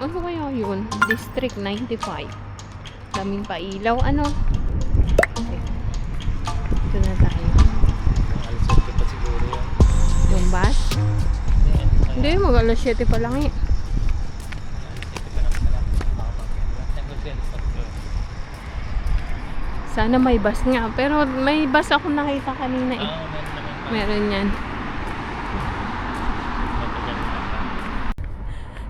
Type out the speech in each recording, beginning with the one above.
Ano kaya yun? District 95. Daming pailaw. Ano? Okay. Ito na tayo. Alas 7 pa siguro yan. Yung bus? Hindi, mag alas 7 pa lang eh. Sana may bus nga. Pero may bus ako nakita kanina eh. Meron yan.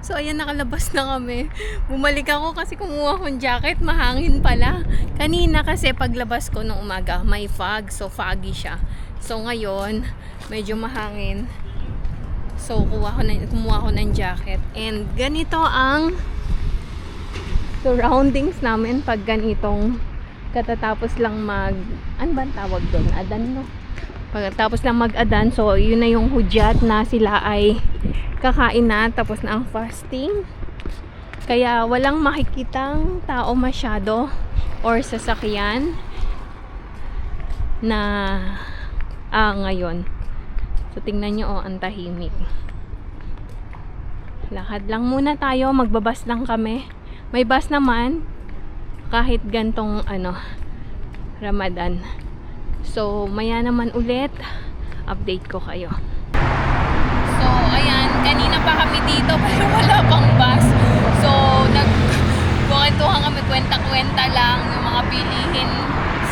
So ayan, nakalabas na kami. Bumalik ako kasi kumuha akong jacket. Mahangin pala. Kanina kasi paglabas ko nung umaga, may fog. So foggy siya. So ngayon, medyo mahangin. So kumuha ko ng jacket. And ganito ang surroundings namin pag ganitong katatapos lang ano ba ang tawag doon? Adan, no? Pagkatapos lang mag-adan, so yun na yung hudyat na sila ay kakain na, tapos na ang fasting. Kaya walang makikitang tao masyado or sasakyan na ngayon. So tingnan nyo, ang tahimik. Lakad lang muna tayo, magbabas lang kami. May bus naman kahit gantong Ramadan. So maya naman ulit update ko kayo. So ayan, kanina pa kami dito pero wala pang bus. So nagkwentuhan kami, kwenta-kwenta lang yung mga bilihin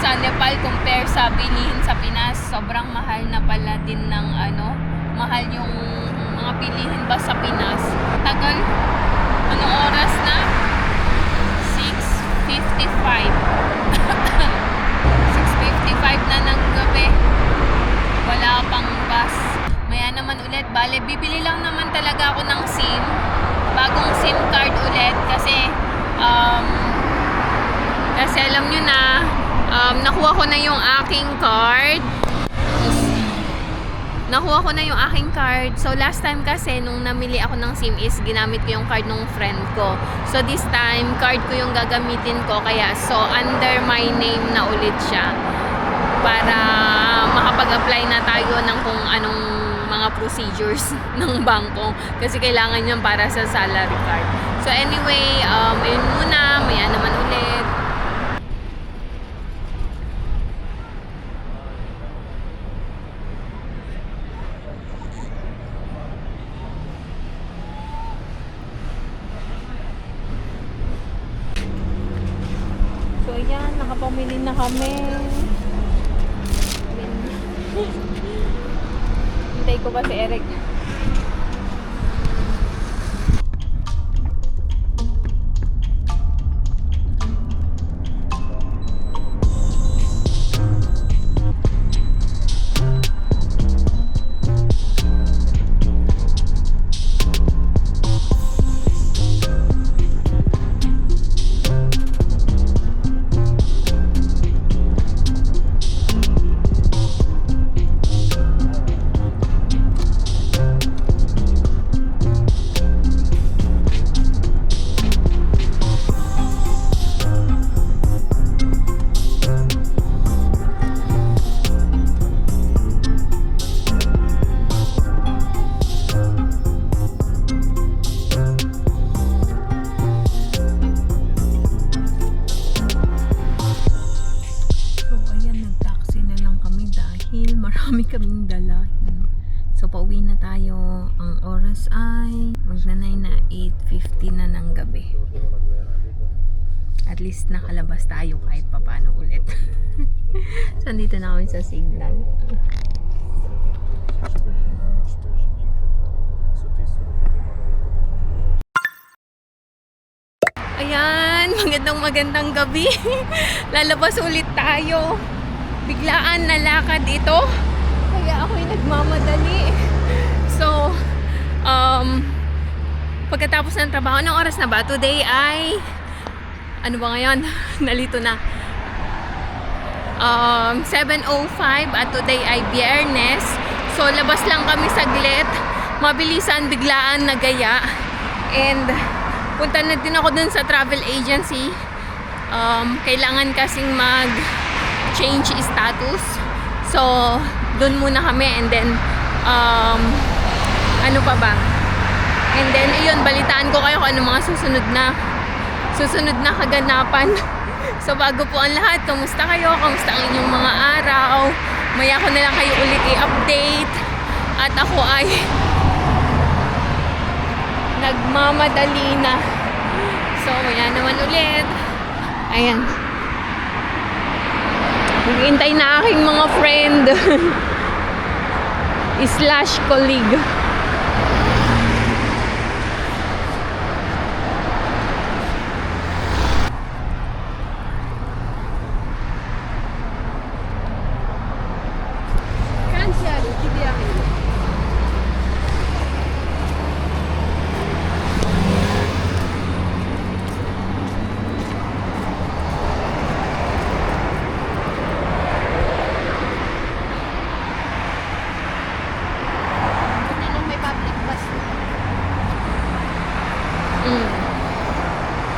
sa Nepal compare sa bilihin sa Pinas. Sobrang mahal na pala din ng mahal yung mga bilihin ba sa Pinas. Tagal, anong oras na? 6:55 na ng gabi, wala pang bus. Maya naman ulit, bale bibili lang naman talaga ako ng SIM, bagong SIM card ulit kasi alam nyo na, nakuha ko na yung aking card. So last time kasi nung namili ako ng SIM is ginamit ko yung card ng friend ko. So this time card ko yung gagamitin ko, kaya so under my name na ulit siya para makapag-apply na tayo ng kung anong mga procedures ng bangko kasi kailangan yan para sa salary card. So anyway, yun muna, maya naman ulit. So ayan, nakapamili na kami. Hintay ko pa si Eric. Marami kaming dalahin. So pauwi na tayo. Ang oras ay magnanay na 8:50 na ng gabi. At least nakalabas tayo kahit papano ulit. So andito na kami sa signal. Ayan, magandang gabi. Lalabas ulit tayo. Biglaan na lakad ito. Kaya ako'y nagmamadali. So, pagkatapos ng trabaho, anong oras na ba? Today ay, ano ba ngayon? Nalito na. 7:05 at today ay Biyernes. So, labas lang kami saglit. Mabilisan, biglaan na gaya. And, punta na din ako dun sa travel agency. Kailangan kasing change status. So, doon muna kami and then ano pa ba? And then, ayun, balitaan ko kayo kung ano mga susunod na kaganapan. So, bago po ang lahat, kamusta kayo? Kamusta ang inyong mga araw? Maya ko na lang kayo ulit i-update. At ako ay nagmamadali na. So, maya naman ulit. Ayan. Naghihintay na aking mga friend. Slash colleague.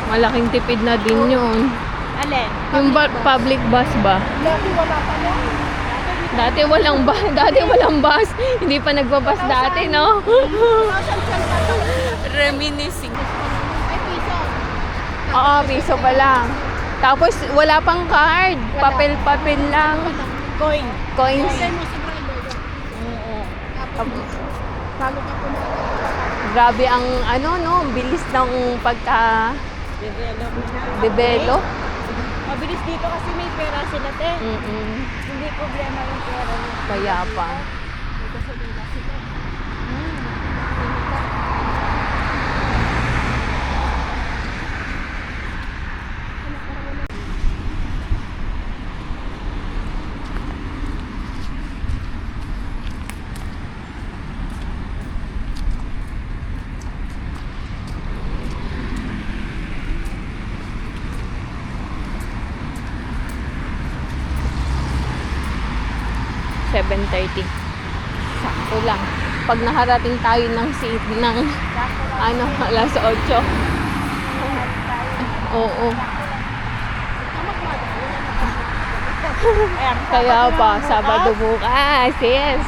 Malaking tipid na din yun. Alin? Yung public bus ba? Dati wala pa na. Dati walang bus. Hindi pa nagbabas dati, no? Reminiscing. Ay, piso. Oo, piso pa lang. Tapos wala pang card. Papel-papel lang. Coin. Coins. Bigay mo sa driver. Oo. Tapos, bago ka pumunta. Grabe ang bilis ng Develop. Mabilis dito kasi may pera sila, te. Hindi problema yung pera mo. Kaya pa. May gasolina sila. $7:30. Sakto lang. Pag nakarating tayo ng seat ng alas 8. Oo. Kaya pa, Sabado bukas. Yes.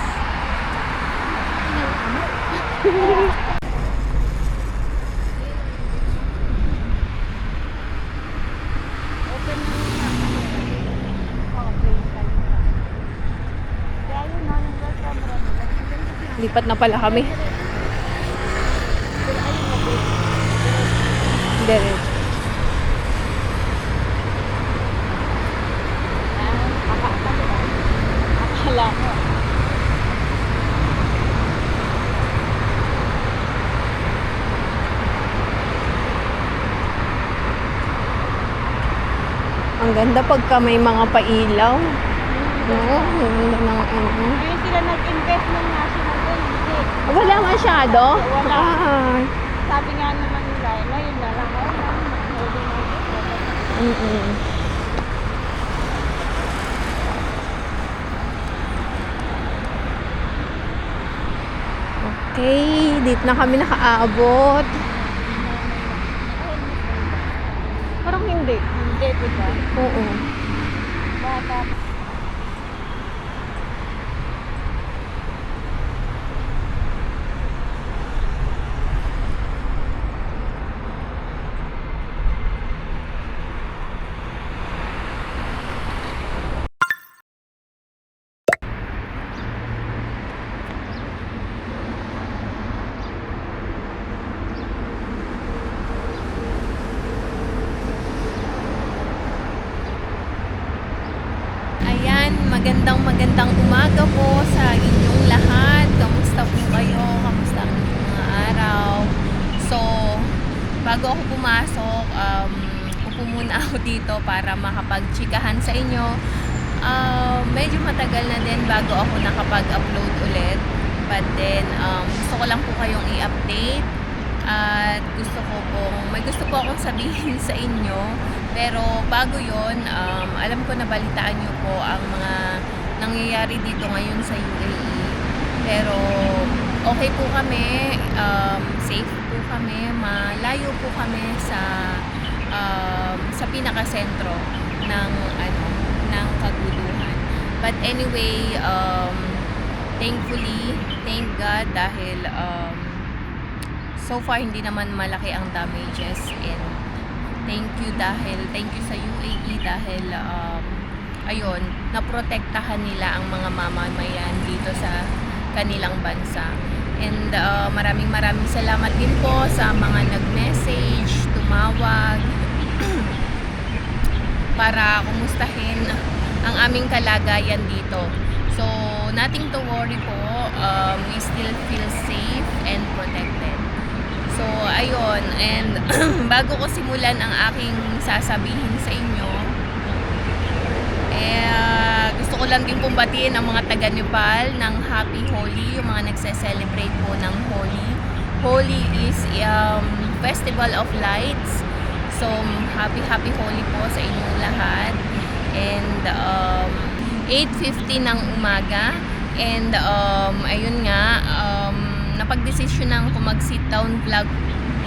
Lipat na pala kami. Diretso. Akala ko. Ang ganda pagka may mga pailaw. Oo, ang ganda ng Ngayon sila nag-invest ng national din. Hindi. Wala masyado? Wala. Ay. Sabi nga naman nila, ngayon na lang. Okay, dito na kami nakaabot. Parang hindi. Hindi, diba? Oo. Bata. Magandang umaga po sa inyong lahat. Kamusta po kayo? Kamusta ang inyong mga araw? So, bago ako pumasok, upo muna ako dito para makapag-chikahan sa inyo. Medyo matagal na din bago ako nakapag-upload ulit. But then, gusto ko lang po kayong i-update. At may gusto po akong sabihin sa inyo. Pero bago yon, alam ko na balitaan nyo po ang mga nangyayari dito ngayon sa UAE. Pero okay po kami, safe po kami, malayo po kami sa pinakasentro ng kaguluhan. But anyway, thankfully, thank God dahil so far hindi naman malaki ang damages, and thank you sa UAE dahil ayun, naprotektahan nila ang mga mamamayan dito sa kanilang bansa. And maraming salamat din po sa mga nag-message, tumawag para kumustahin ang aming kalagayan dito. So, nothing to worry po. We still feel safe and protected. So, ayun. And bago ko simulan ang aking sasabihin sa inyo, gusto ko lang din pong batiin ang mga taga Nepal ng Happy Holi, yung mga nagse-celebrate po ng Holi. Holi is Festival of Lights. So, happy Holi po sa inyong lahat. And 8:50 ng umaga. And ayun nga, napag-desisyonan ko mag-sit down vlog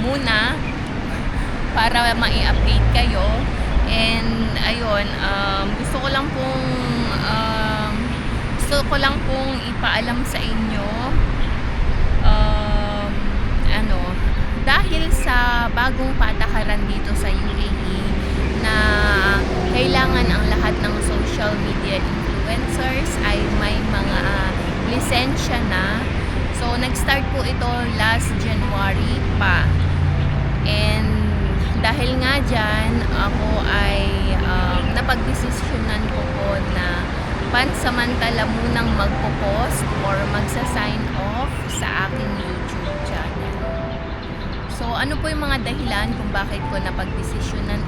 muna para mai-update kayo. And ayun, gusto ko lang pong ipaalam sa inyo dahil sa bagong patakaran dito sa UAE na kailangan ang lahat ng social media influencers ay may mga lisensya na. So nag-start po ito last January pa. And dahil nga dyan, ako ay napag-desisyonan ko po na pansamantala munang magpo-post or magsa-sign off sa aking YouTube channel. So, ano po yung mga dahilan kung bakit ko napag-desisyonan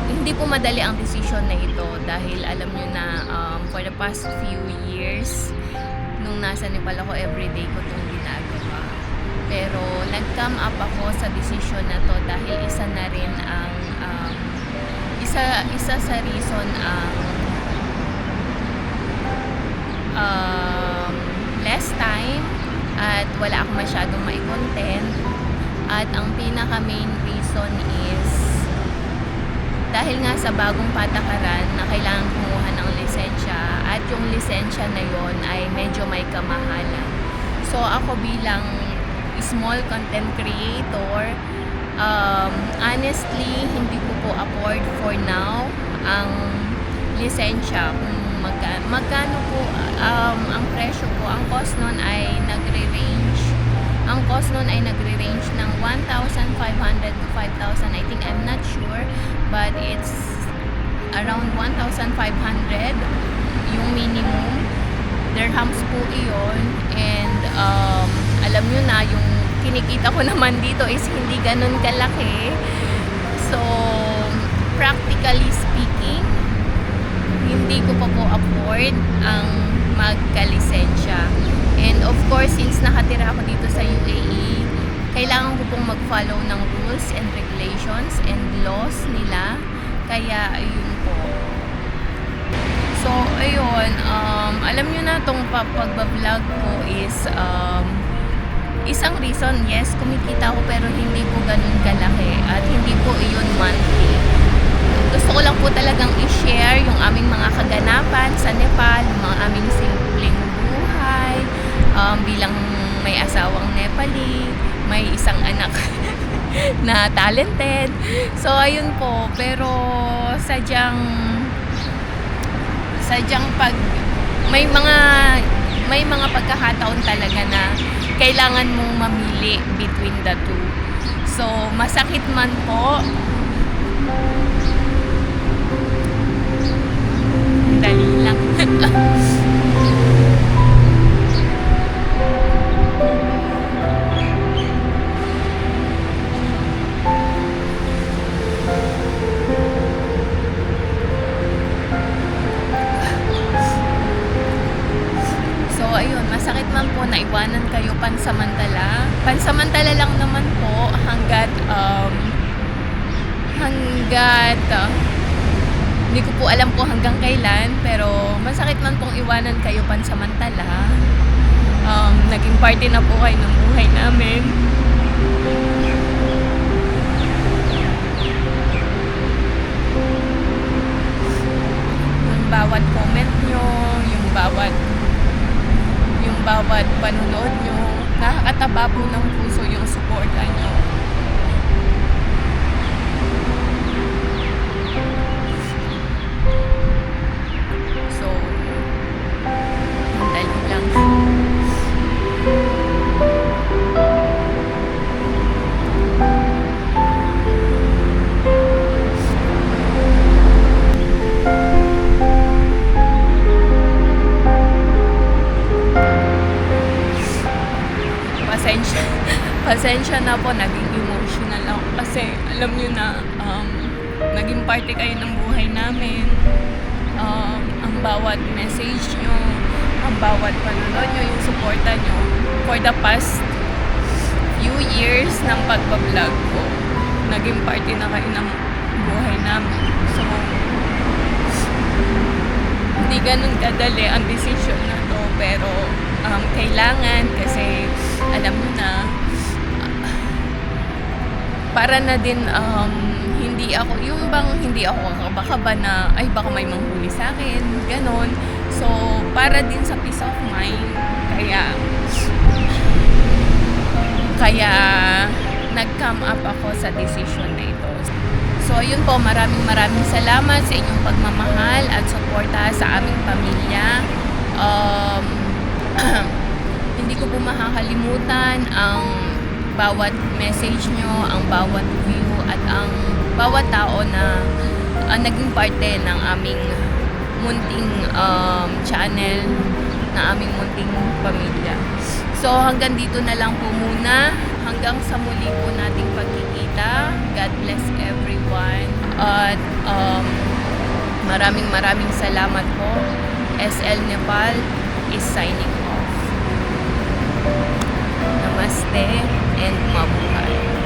hindi po madali ang decision na ito dahil alam nyo na for the past few years nung nasa Nepal ako, everyday ko itong ginagawa. Pero nag-come up ako sa decision na to dahil isa na rin ang isa sa reason ang less time at wala akong masyadong mai-content, at ang pinaka main reason is dahil nga sa bagong patakaran na kailangan kumuha ng lisensya, at yung lisensya na yon ay medyo may kamahalan. So ako bilang small content creator, honestly hindi ko po afford for now ang lisensya. Kung magkano po ang presyo po, ang cost nun ay nagre-range ng 1,500 to 5,000. I think, I'm not sure, but it's around 1,500 yung minimum dirhams po iyon. And alam nyo na, yung kinikita ko naman dito is hindi ganun kalaki. So practically speaking, hindi ko pa po afford ang magka-lisensya. And of course, since nakatira ako dito sa UAE, kailangan ko pong mag-follow ng rules and regulations and laws nila. Kaya ayun po. So ayun, alam nyo na itong pag-vlog ko is isang reason, yes, kumikita ako pero hindi po ganun kalaki at hindi po iyon monthly. Gusto ko lang po talagang i-share yung aming mga kaganapan sa Nepal, yung mga aming simpleng buhay, bilang may asawang Nepali, may isang anak na talented. So ayun po, pero sadyang pag may mga pagkakataon talaga na kailangan mong mamili between the two. So masakit man po, dali lang. So ayun, masakit man po na iwanan kayo pansamantala. Pansamantala lang naman po hanggat hindi ko po alam po hanggang kailan, pero masakit man pong iwanan kayo pansamantala. Naging parte na po kayo ng buhay namin. Yung bawat comment nyo, yung bawat panonood nyo. Nakakataba po ng puso yung suporta nyo. So, dali lang. Pasensya na po, naging emotional ako kasi alam nyo na naging parte kayo ng buhay namin. Ang bawat message nyo, ang bawat panonood nyo, yung suporta nyo for the past few years ng pagbablog ko, naging parte na kayo ng buhay namin. So, hindi ganun kadali ang decision na to, pero kailangan kasi alam mo na para na din hindi ako kakaba na ay baka may manghuli sa akin, ganon. So para din sa peace of mind, kaya nag-come up ako sa decision na ito. So ayun po, maraming salamat sa inyong pagmamahal at suporta sa aming pamilya. Hindi ko po makakalimutan ang bawat message nyo, ang bawat view, at ang bawat tao na naging parte ng aming munting channel, na aming munting pamilya. So hanggang dito na lang po muna. Hanggang sa muli po nating pagkikita. God bless everyone. At maraming salamat po. SL Nepal is signing off. Namaste and mabuhay.